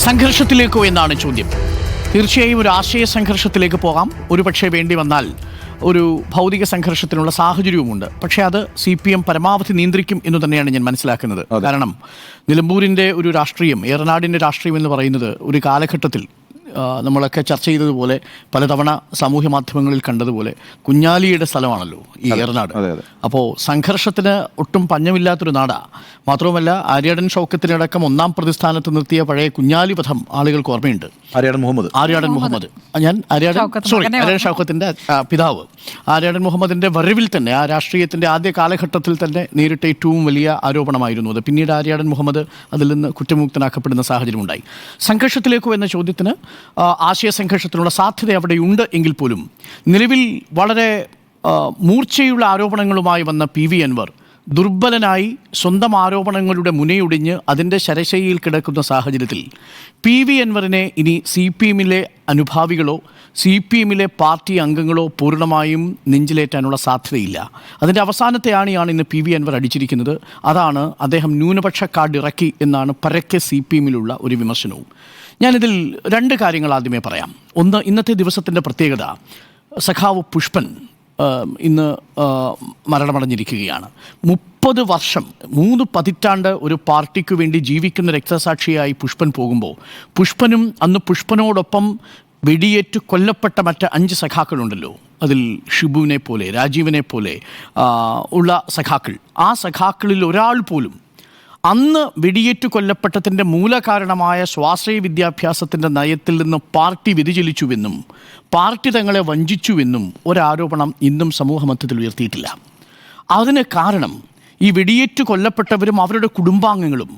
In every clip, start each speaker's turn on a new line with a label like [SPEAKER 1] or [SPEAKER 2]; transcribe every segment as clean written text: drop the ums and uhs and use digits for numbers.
[SPEAKER 1] സംഘർഷത്തിലേക്കോ എന്നാണ് ചോദ്യം. തീർച്ചയായും ഒരു ആശയ സംഘർഷത്തിലേക്ക് പോകാം. ഒരുപക്ഷെ വേണ്ടി വന്നാൽ ഒരു ഭൗതിക സംഘർഷത്തിനുള്ള സാഹചര്യവുമുണ്ട്. പക്ഷേ അത് CPM പരമാവധി നിയന്ത്രിക്കും എന്ന് തന്നെയാണ് ഞാൻ മനസ്സിലാക്കുന്നത്. കാരണം നിലമ്പൂരിൻ്റെ ഒരു രാഷ്ട്രീയം, ഏറനാടിൻ്റെ രാഷ്ട്രീയം എന്ന് പറയുന്നത് ഒരു കാലഘട്ടത്തിൽ നമ്മളൊക്കെ ചർച്ച ചെയ്തതുപോലെ പലതവണ സാമൂഹ്യ മാധ്യമങ്ങളിൽ കണ്ടതുപോലെ കുഞ്ഞാലിയുടെ സ്ഥലമാണല്ലോ ഈ ഏറനാട്. അപ്പോൾ സംഘർഷത്തിന് ഒട്ടും പഞ്ഞമില്ലാത്തൊരു നാടാണ്. മാത്രവുമല്ല ആര്യാടൻ ഷൗക്കത്തിനടക്കം ഒന്നാം പ്രതിസ്ഥാനത്ത് നിർത്തിയ പഴയ കുഞ്ഞാലി വധം ആളുകൾക്ക് ഓർമ്മയുണ്ട്. ആര്യാടൻ മുഹമ്മദ് ആര്യാടൻ ഷൗക്കത്തിൻ്റെ പിതാവ് ആര്യാടൻ മുഹമ്മദിൻ്റെ വരവിൽ തന്നെ ആ രാഷ്ട്രീയത്തിൻ്റെ ആദ്യ കാലഘട്ടത്തിൽ തന്നെ നേരിട്ട ഏറ്റവും വലിയ ആരോപണമായിരുന്നു അത്. പിന്നീട് ആര്യാടൻ മുഹമ്മദ് അതിൽ നിന്ന് കുറ്റമുക്തനാക്കപ്പെടുന്ന സാഹചര്യമുണ്ടായി. സംഘർഷത്തിലേക്കോ എന്ന ചോദ്യത്തിന് ആശയ സംഘർഷത്തിനുള്ള സാധ്യത അവിടെയുണ്ട് എങ്കിൽ പോലും നിലവിൽ വളരെ മൂർച്ചയുള്ള ആരോപണങ്ങളുമായി വന്ന PV അൻവർ ദുർബലനായി സ്വന്തം ആരോപണങ്ങളുടെ മുനയൊടിഞ്ഞ് അതിൻ്റെ ശരശയിൽ കിടക്കുന്ന സാഹചര്യത്തിൽ PV അൻവറിനെ ഇനി CPMലെ അനുഭാവികളോ CPMലെ പാർട്ടി അംഗങ്ങളോ പൂർണ്ണമായും നെഞ്ചിലേറ്റാനുള്ള സാധ്യതയില്ല. അതിൻ്റെ അവസാനത്തെ ആണിയാണ് ഇന്ന് PV അൻവർ അടിച്ചിരിക്കുന്നത്. അതാണ് അദ്ദേഹം ന്യൂനപക്ഷ കാർഡ് ഇറക്കി എന്നാണ് പരക്കെ CPMലുള്ള ഒരു വിമർശനവും. ഞാനിതിൽ രണ്ട് കാര്യങ്ങൾ ആദ്യമേ പറയാം. ഒന്ന്, ഇന്നത്തെ ദിവസത്തിൻ്റെ പ്രത്യേകത, സഖാവ് പുഷ്പൻ ഇന്ന് മരണമടഞ്ഞിരിക്കുകയാണ്. 30 വർഷം 3 പതിറ്റാണ്ട് ഒരു പാർട്ടിക്ക് വേണ്ടി ജീവിക്കുന്ന രക്തസാക്ഷിയായി പുഷ്പൻ പോകുമ്പോൾ പുഷ്പനും അന്ന് പുഷ്പനോടൊപ്പം വെടിയേറ്റ് കൊല്ലപ്പെട്ട മറ്റ് 5 സഖാക്കളുണ്ടല്ലോ, അതിൽ ഷിബുവിനെ പോലെ രാജീവിനെ പോലെ ഉള്ള സഖാക്കൾ, ആ സഖാക്കളിൽ ഒരാൾ പോലും അന്ന് വെടിയേറ്റ് കൊല്ലപ്പെട്ടതിൻ്റെ മൂലകാരണമായ സ്വാശ്രയ വിദ്യാഭ്യാസത്തിൻ്റെ നയത്തിൽ നിന്ന് പാർട്ടി വ്യതിചലിച്ചുവെന്നും പാർട്ടി തങ്ങളെ വഞ്ചിച്ചുവെന്നും ഒരാരോപണം ഇന്നും സമൂഹമധ്യത്തിൽ ഉയർത്തിയിട്ടില്ല. അതിന് കാരണം ഈ വെടിയേറ്റ് കൊല്ലപ്പെട്ടവരും അവരുടെ കുടുംബാംഗങ്ങളും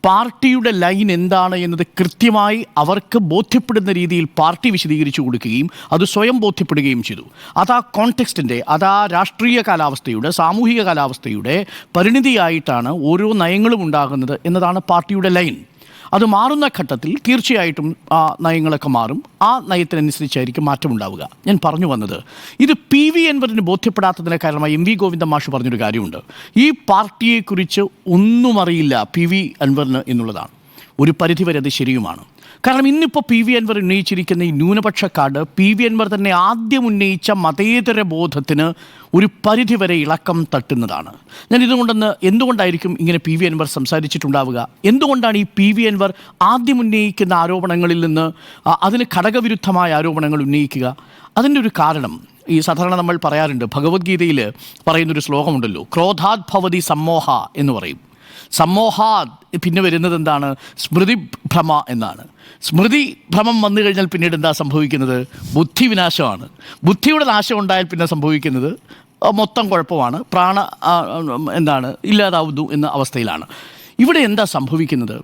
[SPEAKER 1] പാർട്ടിയുടെ ലൈൻ എന്താണ് എന്നത് കൃത്യമായി അവർക്ക് ബോധ്യപ്പെടുന്ന രീതിയിൽ പാർട്ടി വിശദീകരിച്ചു കൊടുക്കുകയും അത് സ്വയം ബോധ്യപ്പെടുകയും ചെയ്തു. അതാ കോണ്ടെക്സ്റ്റിൻ്റെ, അതാ രാഷ്ട്രീയ കാലാവസ്ഥയുടെ, സാമൂഹിക കാലാവസ്ഥയുടെ പരിണിതിയായിട്ടാണ് ഓരോ നയങ്ങളും ഉണ്ടാകുന്നത് എന്നതാണ് പാർട്ടിയുടെ ലൈൻ. അത് മാറുന്ന ഘട്ടത്തിൽ തീർച്ചയായിട്ടും ആ നയങ്ങളൊക്കെ മാറും. ആ നയത്തിനനുസരിച്ചായിരിക്കും മാറ്റമുണ്ടാവുക. ഞാൻ പറഞ്ഞു വന്നത്, ഇത് PV അൻവറിന് ബോധ്യപ്പെടാത്തതിന് കാരണമായി MV ഗോവിന്ദ മാഷ് പറഞ്ഞൊരു കാര്യമുണ്ട്. ഈ പാർട്ടിയെക്കുറിച്ച് ഒന്നും അറിയില്ല PV അൻവറിന് എന്നുള്ളതാണ്. ഒരു പരിധിവരെ അത് ശരിയുമാണ്. കാരണം ഇന്നിപ്പോൾ PV അൻവർ ഉന്നയിച്ചിരിക്കുന്ന ഈ ന്യൂനപക്ഷ കാർഡ് PV അൻവർ തന്നെ ആദ്യം ഉന്നയിച്ച മതേതര ബോധത്തിന് ഒരു പരിധിവരെ ഇളക്കം തട്ടുന്നതാണ്. ഞാൻ എന്തുകൊണ്ടായിരിക്കും ഇങ്ങനെ PV അൻവർ സംസാരിച്ചിട്ടുണ്ടാവുക? എന്തുകൊണ്ടാണ് ഈ PV അൻവർ ആദ്യം ഉന്നയിക്കുന്ന ആരോപണങ്ങളിൽ നിന്ന് അതിന് ഘടകവിരുദ്ധമായ ആരോപണങ്ങൾ ഉന്നയിക്കുക? അതിൻ്റെ ഒരു കാരണം, ഈ സാധാരണ നമ്മൾ പറയാറുണ്ട്, ഭഗവത്ഗീതയിൽ പറയുന്നൊരു ശ്ലോകമുണ്ടല്ലോ, ക്രോധാത് ഭവതി സമ്മോഹ എന്ന് പറയും. സമ്മോഹാത് പിന്നെ വരുന്നത് എന്താണ്? സ്മൃതിഭ്രമ എന്നാണ്. സ്മൃതി ഭ്രമം വന്നു കഴിഞ്ഞാൽ പിന്നീട് എന്താ സംഭവിക്കുന്നത്? ബുദ്ധി വിനാശമാണ്. ബുദ്ധിയുടെ നാശം ഉണ്ടായാൽ പിന്നെ സംഭവിക്കുന്നത് മൊത്തം കുഴപ്പമാണ്, ഇല്ലാതാവുന്നു എന്ന അവസ്ഥയിലാണ്. ഇവിടെ എന്താ സംഭവിക്കുന്നത്?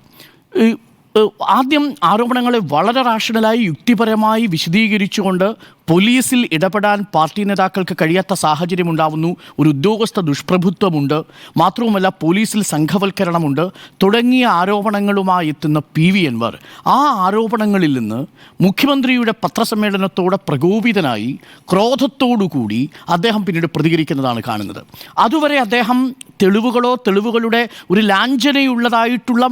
[SPEAKER 1] ആദ്യം ആരോപണങ്ങളെ വളരെ റാഷണലായി യുക്തിപരമായി വിശദീകരിച്ചുകൊണ്ട് പോലീസിൽ ഇടപെടാൻ പാർട്ടി നേതാക്കൾക്ക് കഴിയാത്ത സാഹചര്യം ഉണ്ടാവുന്നു. ഒരു ഉദ്യോഗസ്ഥ ദുഷ്പ്രഭുത്വമുണ്ട്, മാത്രവുമല്ല പോലീസിൽ സംഘവൽക്കരണമുണ്ട് തുടങ്ങിയ ആരോപണങ്ങളുമായി എത്തുന്ന PV അൻവർ ആ ആരോപണങ്ങളിൽ നിന്ന് മുഖ്യമന്ത്രിയുടെ പത്രസമ്മേളനത്തോടെ പ്രകോപിതനായി ക്രോധത്തോടുകൂടി അദ്ദേഹം പിന്നീട് പ്രതികരിക്കുന്നതാണ് കാണുന്നത്. അതുവരെ അദ്ദേഹം തെളിവുകളുടെ ഒരു ലാഞ്ചനയുള്ളതായിട്ടുള്ള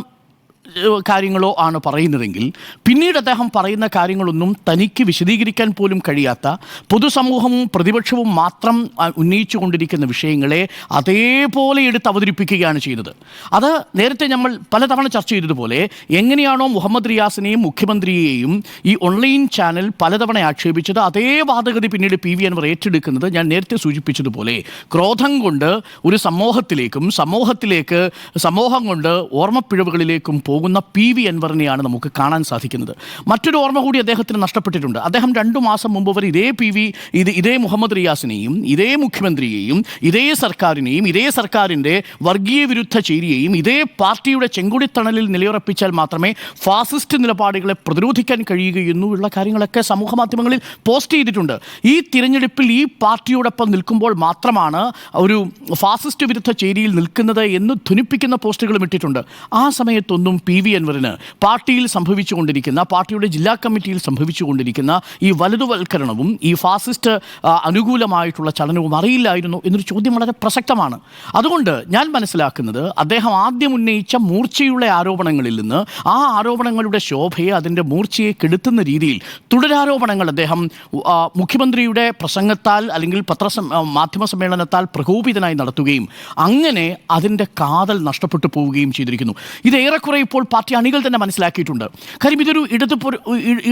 [SPEAKER 1] കാര്യങ്ങളോ ആണ് പറയുന്നതെങ്കിൽ പിന്നീട് അദ്ദേഹം പറയുന്ന കാര്യങ്ങളൊന്നും തനിക്ക് വിശദീകരിക്കാൻ പോലും കഴിയാത്ത, പൊതുസമൂഹവും പ്രതിപക്ഷവും മാത്രം ഉന്നയിച്ചു കൊണ്ടിരിക്കുന്ന വിഷയങ്ങളെ അതേപോലെ എടുത്ത് അവതരിപ്പിക്കുകയാണ് ചെയ്യുന്നത്. അത് നേരത്തെ നമ്മൾ പലതവണ ചർച്ച ചെയ്തതുപോലെ എങ്ങനെയാണോ മുഹമ്മദ് റിയാസിനെയും മുഖ്യമന്ത്രിയെയും ഈ ഓൺലൈൻ ചാനൽ പലതവണ ആക്ഷേപിച്ചത്, അതേ വാദഗതി പിന്നീട് PV അൻവർ ഏറ്റെടുക്കുന്നത് ഞാൻ നേരത്തെ സൂചിപ്പിച്ചതുപോലെ ക്രോധം കൊണ്ട് ഒരു സമൂഹത്തിലേക്ക് സമൂഹം കൊണ്ട് ഓർമ്മപ്പിഴവുകളിലേക്കും പോകുന്ന PV അൻവറിനെയാണ് നമുക്ക് കാണാൻ സാധിക്കുന്നത്. മറ്റൊരു ഓർമ്മ കൂടി അദ്ദേഹത്തിന് നഷ്ടപ്പെട്ടിട്ടുണ്ട്. അദ്ദേഹം 2 മാസം മുമ്പ് വരെ ഇതേ മുഹമ്മദ് റിയാസിനെയും ഇതേ മുഖ്യമന്ത്രിയെയും ഇതേ സർക്കാരിനെയും ഇതേ സർക്കാരിൻ്റെ വർഗീയ വിരുദ്ധ ചേരിയെയും ഇതേ പാർട്ടിയുടെ ചെങ്കൊടിത്തണലിൽ നിലയുറപ്പിച്ചാൽ മാത്രമേ ഫാസിസ്റ്റ് നിലപാടുകളെ പ്രതിരോധിക്കാൻ കഴിയുകയെന്നുള്ള കാര്യങ്ങളൊക്കെ സമൂഹ മാധ്യമങ്ങളിൽ പോസ്റ്റ് ചെയ്തിട്ടുണ്ട്. ഈ തിരഞ്ഞെടുപ്പിൽ ഈ പാർട്ടിയോടൊപ്പം നിൽക്കുമ്പോൾ മാത്രമാണ് ഒരു ഫാസിസ്റ്റ് വിരുദ്ധ ചേരിയിൽ നിൽക്കുന്നത് എന്ന് ധ്വനിപ്പിക്കുന്ന പോസ്റ്റുകളും ഇട്ടിട്ടുണ്ട്. ആ സമയത്തൊന്നും PV അൻവറിന് പാർട്ടിയിൽ സംഭവിച്ചുകൊണ്ടിരിക്കുന്ന, പാർട്ടിയുടെ ജില്ലാ കമ്മിറ്റിയിൽ സംഭവിച്ചുകൊണ്ടിരിക്കുന്ന ഈ വലതുവൽക്കരണവും ഈ ഫാസിസ്റ്റ് അനുകൂലമായിട്ടുള്ള ചലനവും അറിയില്ലായിരുന്നു എന്നൊരു ചോദ്യം വളരെ പ്രസക്തമാണ്. അതുകൊണ്ട് ഞാൻ മനസ്സിലാക്കുന്നത് അദ്ദേഹം ആദ്യം ഉന്നയിച്ച മൂർച്ചയുള്ള ആരോപണങ്ങളിൽ നിന്ന് ആ ആരോപണങ്ങളുടെ ശോഭയെ, അതിൻ്റെ മൂർച്ചയെ കെടുത്തുന്ന രീതിയിൽ തുടരാരോപണങ്ങൾ അദ്ദേഹം മുഖ്യമന്ത്രിയുടെ പ്രസംഗത്താൽ അല്ലെങ്കിൽ മാധ്യമ സമ്മേളനത്താൽ പ്രകോപിതനായി നടത്തുകയും അങ്ങനെ അതിൻ്റെ കാതൽ നഷ്ടപ്പെട്ടു പോവുകയും ചെയ്തിരിക്കുന്നു. ഇത് ഏറെക്കുറെ ഇപ്പോൾ പാർട്ടി അണികൾ തന്നെ മനസ്സിലാക്കിയിട്ടുണ്ട്. കാര്യം ഇതൊരു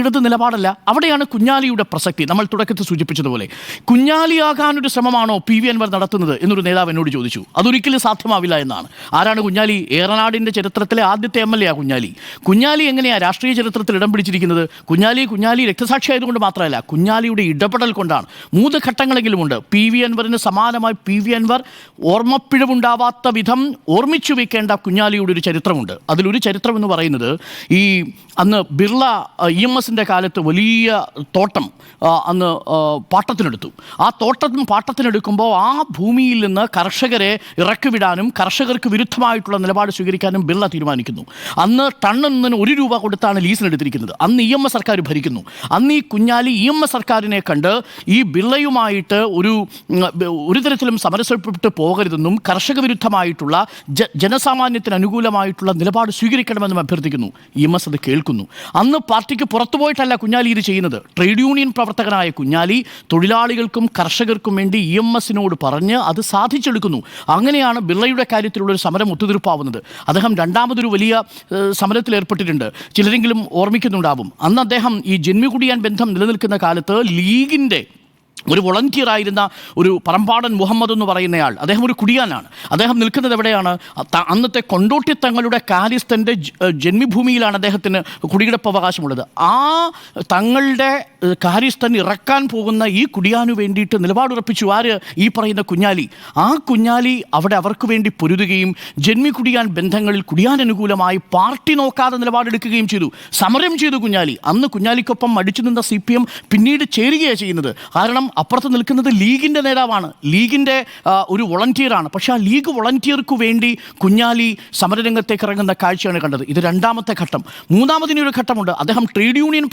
[SPEAKER 1] ഇടത് നിലപാടല്ല. അവിടെയാണ് കുഞ്ഞാലിയുടെ പ്രസക്തി. നമ്മൾ തുടക്കത്തിൽ സൂചിപ്പിച്ചതുപോലെ കുഞ്ഞാലിയാകാനൊരു ശ്രമമാണോ PV അൻവർ നടത്തുന്നത് എന്നൊരു നേതാവ് എന്നോട് ചോദിച്ചു. അതൊരിക്കലും സാധ്യമാവില്ല എന്നാണ്. ആരാണ് കുഞ്ഞാലി? ഏറനാടിൻ്റെ ചരിത്രത്തിലെ ആദ്യത്തെ MLA കുഞ്ഞാലി. കുഞ്ഞാലി എങ്ങനെയാണ് രാഷ്ട്രീയ ചരിത്രത്തിൽ ഇടം പിടിച്ചിരിക്കുന്നത്? കുഞ്ഞാലി രക്തസാക്ഷിയായതുകൊണ്ട് മാത്രമല്ല, കുഞ്ഞാലിയുടെ ഇടപെടൽ കൊണ്ടാണ്. 3 ഘട്ടങ്ങളെങ്കിലുമുണ്ട്. PV അൻവറിന് സമാനമായി PV അൻവർ ഓർമ്മപ്പിഴവുണ്ടാവാത്ത വിധം ഓർമ്മിച്ചു വെക്കേണ്ട കുഞ്ഞാലിയുടെ ഒരു ചരിത്രമുണ്ട്. അതിലൊരു ചരിത്രം എന്ന് പറയുന്നത്, ഈ അന്ന് ബിർള EMSൻ്റെ കാലത്ത് വലിയ തോട്ടം അന്ന് പാട്ടത്തിനെടുത്തു. ആ തോട്ടം പാട്ടത്തിനെടുക്കുമ്പോൾ ആ ഭൂമിയിൽ നിന്ന് കർഷകരെ ഇറക്കിവിടാനും കർഷകർക്ക് വിരുദ്ധമായിട്ടുള്ള നിലപാട് സ്വീകരിക്കാനും ബിർള തീരുമാനിക്കുന്നു. അന്ന് ടണ്ണിന് 1 രൂപ കൊടുത്താണ് ലീസിനെടുത്തിരിക്കുന്നത്. അന്ന് EMS സർക്കാർ ഭരിക്കുന്നു. അന്ന് ഈ കുഞ്ഞാലി EMS സർക്കാരിനെ കണ്ട് ഈ ബിർളയുമായിട്ട് ഒരു തരത്തിലും സമരസപ്പെട്ട് പോകരുതെന്നും കർഷക വിരുദ്ധമായിട്ടുള്ള ജനസാമാന്യത്തിന് അനുകൂലമായിട്ടുള്ള നിലപാട് സ്വീകരിക്കണമെന്നും അഭ്യർത്ഥിക്കുന്നു. EMS അത് കേൾക്കുന്നു. അന്ന് പാർട്ടിക്ക് പുറത്തുപോയിട്ടല്ല കുഞ്ഞാലി ഇത് ചെയ്യുന്നത്. ട്രേഡ് യൂണിയൻ പ്രവർത്തകനായ കുഞ്ഞാലി തൊഴിലാളികൾക്കും കർഷകർക്കും വേണ്ടി EMSനോട് പറഞ്ഞ് അത് സാധിച്ചെടുക്കുന്നു. അങ്ങനെയാണ് ബിർളയുടെ കാര്യത്തിലുള്ളൊരു സമരം ഒത്തുതീർപ്പാവുന്നത്. അദ്ദേഹം രണ്ടാമതൊരു വലിയ സമരത്തിൽ ഏർപ്പെട്ടിട്ടുണ്ട്. ചിലരെങ്കിലും ഓർമ്മിക്കുന്നുണ്ടാവും. അന്ന് അദ്ദേഹം ഈ ജന്മികുടിയാൻ ബന്ധം നിലനിൽക്കുന്ന കാലത്ത് ലീഗിൻ്റെ ഒരു വോളണ്ടിയർ ആയിരുന്ന ഒരു പറമ്പാടൻ മുഹമ്മദ് എന്ന് പറയുന്നയാൾ, അദ്ദേഹം ഒരു കുടിയാനാണ്. അദ്ദേഹം നിൽക്കുന്നത് എവിടെയാണ്? അന്നത്തെ കൊണ്ടോട്ടി തങ്ങളുടെ കാര്യസ്ഥൻ്റെ ജന്മഭൂമിയിലാണ് അദ്ദേഹത്തിന് കുടികിടപ്പ് അവകാശമുള്ളത്. ആ തങ്ങളുടെ കാര്യസ്ഥൻ ഇറക്കാൻ പോകുന്ന ഈ കുടിയാനു വേണ്ടിയിട്ട് നിലപാടുറപ്പിച്ചു ആര്? ഈ പറയുന്ന കുഞ്ഞാലി. ആ കുഞ്ഞാലി അവിടെ അവർക്ക് വേണ്ടി പൊരുതുകയും ജന്മി കുടിയാൻ ബന്ധങ്ങളിൽ കുടിയാൻ അനുകൂലമായി പാർട്ടി നോക്കാതെ നിലപാടെടുക്കുകയും ചെയ്തു. സമരം ചെയ്തു കുഞ്ഞാലി. അന്ന് കുഞ്ഞാലിക്കൊപ്പം അടിച്ചു നിന്ന CPM പിന്നീട് ചേരുകയാണ് ചെയ്യുന്നത്. കാരണം അപ്പുറത്ത് നിൽക്കുന്നത് ലീഗിൻ്റെ നേതാവാണ്, ലീഗിൻ്റെ ഒരു വോളണ്ടിയറാണ്. പക്ഷേ ആ ലീഗ് വോളണ്ടിയർക്ക് വേണ്ടി കുഞ്ഞാലി സമരരംഗത്തേക്ക് ഇറങ്ങുന്ന കാഴ്ചയാണ് കണ്ടത്. ഇത് രണ്ടാമത്തെ ഘട്ടം. മൂന്നാമതിനൊരു ഘട്ടമുണ്ട്. അദ്ദേഹം ട്രേഡ് യൂണിയൻ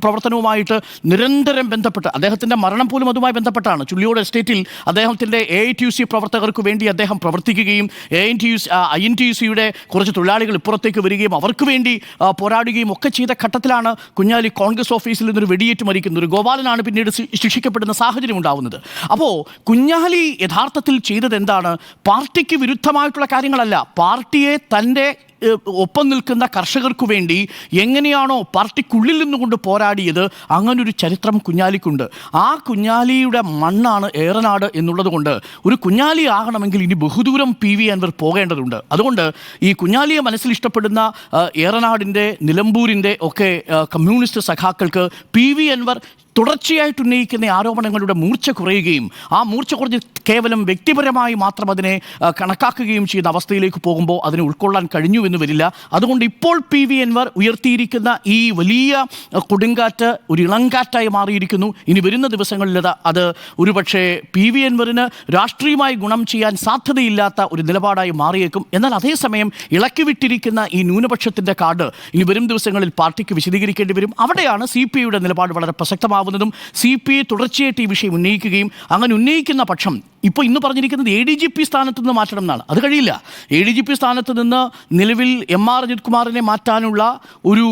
[SPEAKER 1] പ്രവർത്തനവുമായിട്ട് നിരന്തരം ബന്ധപ്പെട്ട്, അദ്ദേഹത്തിൻ്റെ മരണം പോലും അതുമായി ബന്ധപ്പെട്ടാണ്. ചുള്ളിയോട് എസ്റ്റേറ്റിൽ അദ്ദേഹത്തിൻ്റെ AITUC പ്രവർത്തകർക്ക് വേണ്ടി അദ്ദേഹം പ്രവർത്തിക്കുകയും INTUCയുടെ കുറച്ച് തൊഴിലാളികൾ ഇപ്പുറത്തേക്ക് വരികയും അവർക്ക് വേണ്ടി പോരാടുകയും ഒക്കെ ചെയ്ത ഘട്ടത്തിലാണ് കുഞ്ഞാലി കോൺഗ്രസ് ഓഫീസിൽ നിന്നൊരു വെടിയേറ്റ് മരിക്കുന്നത്. ഒരു ഗോപാലനാണ് പിന്നീട് ശിക്ഷിക്കപ്പെടുന്ന സാഹചര്യം ഉണ്ടാവുന്നത്. അപ്പോൾ കുഞ്ഞാലി യഥാർത്ഥത്തിൽ ചെയ്തത് എന്താണ്? പാർട്ടിക്ക് വിരുദ്ധമായിട്ടുള്ള കാര്യങ്ങളല്ല, പാർട്ടിയെ തൻ്റെ ഒപ്പം നിൽക്കുന്ന കർഷകർക്ക് വേണ്ടി എങ്ങനെയാണോ പാർട്ടിക്കുള്ളിൽ നിന്നുകൊണ്ട് പോരാടിയത്, അങ്ങനൊരു ചരിത്രം കുഞ്ഞാലിക്കുണ്ട്. ആ കുഞ്ഞാലിയുടെ മണ്ണാണ് ഏറനാട് എന്നുള്ളത് കൊണ്ട് ഒരു കുഞ്ഞാലി ആകണമെങ്കിൽ ഇനി ബഹുദൂരം PV അൻവർ പോകേണ്ടതുണ്ട്. അതുകൊണ്ട് ഈ കുഞ്ഞാലിയെ മനസ്സിൽ ഇഷ്ടപ്പെടുന്ന ഏറനാടിൻ്റെ, നിലമ്പൂരിൻ്റെ ഒക്കെ കമ്മ്യൂണിസ്റ്റ് സഖാക്കൾക്ക് PV അൻവർ തുടർച്ചയായിട്ട് ഉന്നയിക്കുന്ന ആരോപണങ്ങളുടെ മൂർച്ച കുറയുകയും ആ മൂർച്ച കുറഞ്ഞ് കേവലം വ്യക്തിപരമായി മാത്രം അതിനെ കണക്കാക്കുകയും ചെയ്യുന്ന അവസ്ഥയിലേക്ക് പോകുമ്പോൾ അതിനെ ഉൾക്കൊള്ളാൻ കഴിഞ്ഞു എന്ന് വരില്ല. അതുകൊണ്ട് ഇപ്പോൾ PV അൻവർ ഉയർത്തിയിരിക്കുന്ന ഈ വലിയ കൊടുങ്കാറ്റ് ഒരു ഇളങ്കാറ്റായി മാറിയിരിക്കുന്നു. ഇനി വരുന്ന ദിവസങ്ങളിൽ അത് ഒരുപക്ഷെ PV അൻവറിന് രാഷ്ട്രീയമായി ഗുണം ചെയ്യാൻ സാധ്യതയില്ലാത്ത ഒരു നിലപാടായി മാറിയേക്കും. എന്നാൽ അതേസമയം ഇളക്കിവിട്ടിരിക്കുന്ന ഈ ന്യൂനപക്ഷത്തിൻ്റെ കാർഡ് ഇനി വരും ദിവസങ്ങളിൽ പാർട്ടിക്ക് വിശദീകരിക്കേണ്ടി വരും. അവിടെയാണ് CPIയുടെ നിലപാട് വളരെ പ്രസക്തമാവുന്നതും CPI തുടർച്ചയായിട്ട് ഈ വിഷയം ഉന്നയിക്കുകയും അങ്ങനെ ഉന്നയിക്കുന്ന പക്ഷം ഇപ്പോൾ ഇന്ന് പറഞ്ഞിരിക്കുന്നത് ADGP സ്ഥാനത്ത് നിന്ന് മാറ്റണം എന്നാണ്. അത് കഴിയില്ല. ADGP സ്ഥാനത്ത് നിന്ന് നിലവിൽ MR അജിത് കുമാറിനെ മാറ്റാനുള്ള ഒരു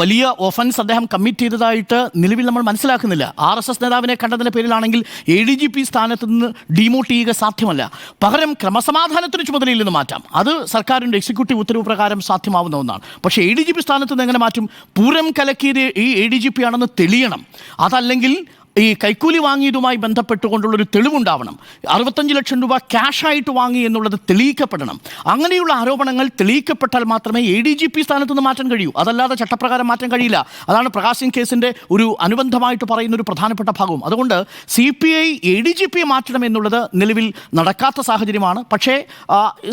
[SPEAKER 1] വലിയ ഒഫൻസ് അദ്ദേഹം കമ്മിറ്റ് ചെയ്തതായിട്ട് നിലവിൽ നമ്മൾ മനസ്സിലാക്കുന്നില്ല. RSS നേതാവിനെ കണ്ടതിൻ്റെ പേരിലാണെങ്കിൽ ADGP സ്ഥാനത്ത് നിന്ന് ഡീമോട്ട് ചെയ്യുക സാധ്യമല്ല. പകരം ക്രമസമാധാനത്തിന് ചുമതലയിൽ നിന്ന് മാറ്റാം. അത് സർക്കാരിൻ്റെ എക്സിക്യൂട്ടീവ് ഉത്തരവ് പ്രകാരം സാധ്യമാവുന്ന ഒന്നാണ്. പക്ഷേ ADGP സ്ഥാനത്ത് നിന്ന് എങ്ങനെ മാറ്റും? പൂരം കലക്കിയത് ഈ ADGP ആണെന്ന് തെളിയണം. അതല്ലെങ്കിൽ ഈ കൈക്കൂലി വാങ്ങിയതുമായി ബന്ധപ്പെട്ടുകൊണ്ടുള്ളൊരു തെളിവുണ്ടാവണം. 65 ലക്ഷം രൂപ ക്യാഷായിട്ട് വാങ്ങി എന്നുള്ളത് തെളിയിക്കപ്പെടണം. അങ്ങനെയുള്ള ആരോപണങ്ങൾ തെളിയിക്കപ്പെട്ടാൽ മാത്രമേ ADGP സ്ഥാനത്ത് നിന്ന് മാറ്റാൻ കഴിയൂ. അതല്ലാതെ ചട്ടപ്രകാരം മാറ്റാൻ കഴിയില്ല. അതാണ് പ്രകാശ് സിംഗ് കേസിൻ്റെ ഒരു അനുബന്ധമായിട്ട് പറയുന്ന ഒരു പ്രധാനപ്പെട്ട ഭാഗവും. അതുകൊണ്ട് CPI ADGP മാറ്റണം എന്നുള്ളത് നിലവിൽ നടക്കാത്ത സാഹചര്യമാണ്. പക്ഷേ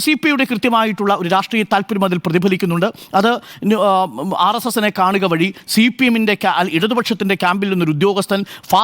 [SPEAKER 1] CPIയുടെ കൃത്യമായിട്ടുള്ള ഒരു രാഷ്ട്രീയ താല്പര്യം അതിൽ പ്രതിഫലിക്കുന്നുണ്ട്. അത് RSSനെ കാണുക വഴി CPMൻ്റെ ഇടതുപക്ഷത്തിൻ്റെ ക്യാമ്പിൽ നിന്നൊരു ഉദ്യോഗസ്ഥൻ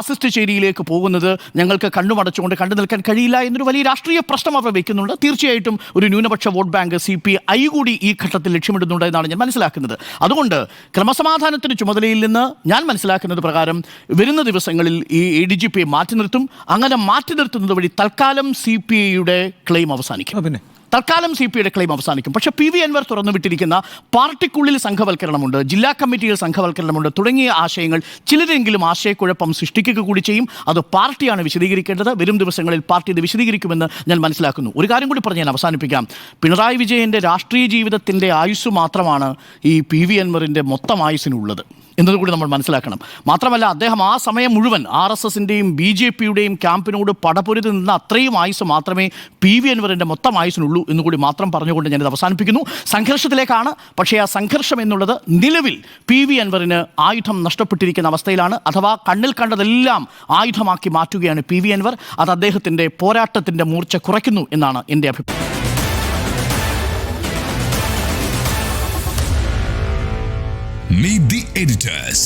[SPEAKER 1] ഫാസിസ്റ്റ് ചേരിയിലേക്ക് പോകുന്നത് ഞങ്ങൾക്ക് കണ്ണുമടച്ചുകൊണ്ട് കണ്ടു നിൽക്കാൻ കഴിയില്ല എന്നൊരു വലിയ രാഷ്ട്രീയ പ്രശ്നം അവർ വെക്കുന്നുണ്ട്. തീർച്ചയായിട്ടും ഒരു ന്യൂനപക്ഷ വോട്ട് ബാങ്ക് CPI കൂടി ഈ ഘട്ടത്തിൽ ലക്ഷ്യമിടുന്നുണ്ട് എന്നാണ് ഞാൻ മനസ്സിലാക്കുന്നത്. അതുകൊണ്ട് ക്രമസമാധാനത്തിന് ചുമതലയിൽ നിന്ന് ഞാൻ മനസ്സിലാക്കുന്നത് പ്രകാരം വരുന്ന ദിവസങ്ങളിൽ ഈ ADGP മാറ്റി നിർത്തും. അങ്ങനെ മാറ്റി നിർത്തുന്നത് വഴി തൽക്കാലം CPIയുടെ ക്ലെയിം അവസാനിക്കും. തൽക്കാലം CPIയുടെ ക്ലെയിം അവസാനിക്കും. പക്ഷേ PV അൻവർ തുറന്നുവിട്ടിരിക്കുന്ന പാർട്ടിക്കുള്ളിൽ സംഘവൽക്കരണമുണ്ട്, ജില്ലാ കമ്മിറ്റിയിൽ സംഘവൽക്കരണമുണ്ട് തുടങ്ങിയ ആശയങ്ങൾ ചിലരെങ്കിലും ആശയക്കുഴപ്പം സൃഷ്ടിക്കുക കൂടി ചെയ്യും. അത് പാർട്ടിയാണ് വിശദീകരിക്കേണ്ടത്. വരും ദിവസങ്ങളിൽ പാർട്ടി ഇത് വിശദീകരിക്കുമെന്ന് ഞാൻ മനസ്സിലാക്കുന്നു. ഒരു കാര്യം കൂടി പറഞ്ഞ് ഞാൻ അവസാനിപ്പിക്കാം. പിണറായി വിജയൻ്റെ രാഷ്ട്രീയ ജീവിതത്തിൻ്റെ ആയുസ് മാത്രമാണ് ഈ PV അൻവറിൻ്റെ മൊത്തം ആയുസ്സിനുള്ളത് എന്നതുകൂടി നമ്മൾ മനസ്സിലാക്കണം. മാത്രമല്ല അദ്ദേഹം ആ സമയം മുഴുവൻ RSSൻ്റെയും BJPയുടെയും ക്യാമ്പിനോട് പടപൊരുതി നിന്ന അത്രയും ആയുസ് മാത്രമേ PV അൻവറിൻ്റെ മൊത്തം ആയുസിനുള്ളൂ എന്നുകൂടി മാത്രം പറഞ്ഞുകൊണ്ട് ഞാനിത് അവസാനിപ്പിക്കുന്നു. സംഘർഷത്തിലേക്കാണ്, പക്ഷേ ആ സംഘർഷം എന്നുള്ളത് നിലവിൽ PV അൻവറിന് ആയുധം നഷ്ടപ്പെട്ടിരിക്കുന്ന അവസ്ഥയിലാണ്. അഥവാ കണ്ണിൽ കണ്ടതെല്ലാം ആയുധമാക്കി മാറ്റുകയാണ് PV അൻവർ. അത് അദ്ദേഹത്തിൻ്റെ പോരാട്ടത്തിൻ്റെ മൂർച്ച കുറയ്ക്കുന്നു എന്നാണ് എൻ്റെ അഭിപ്രായം.
[SPEAKER 2] Meet the editors.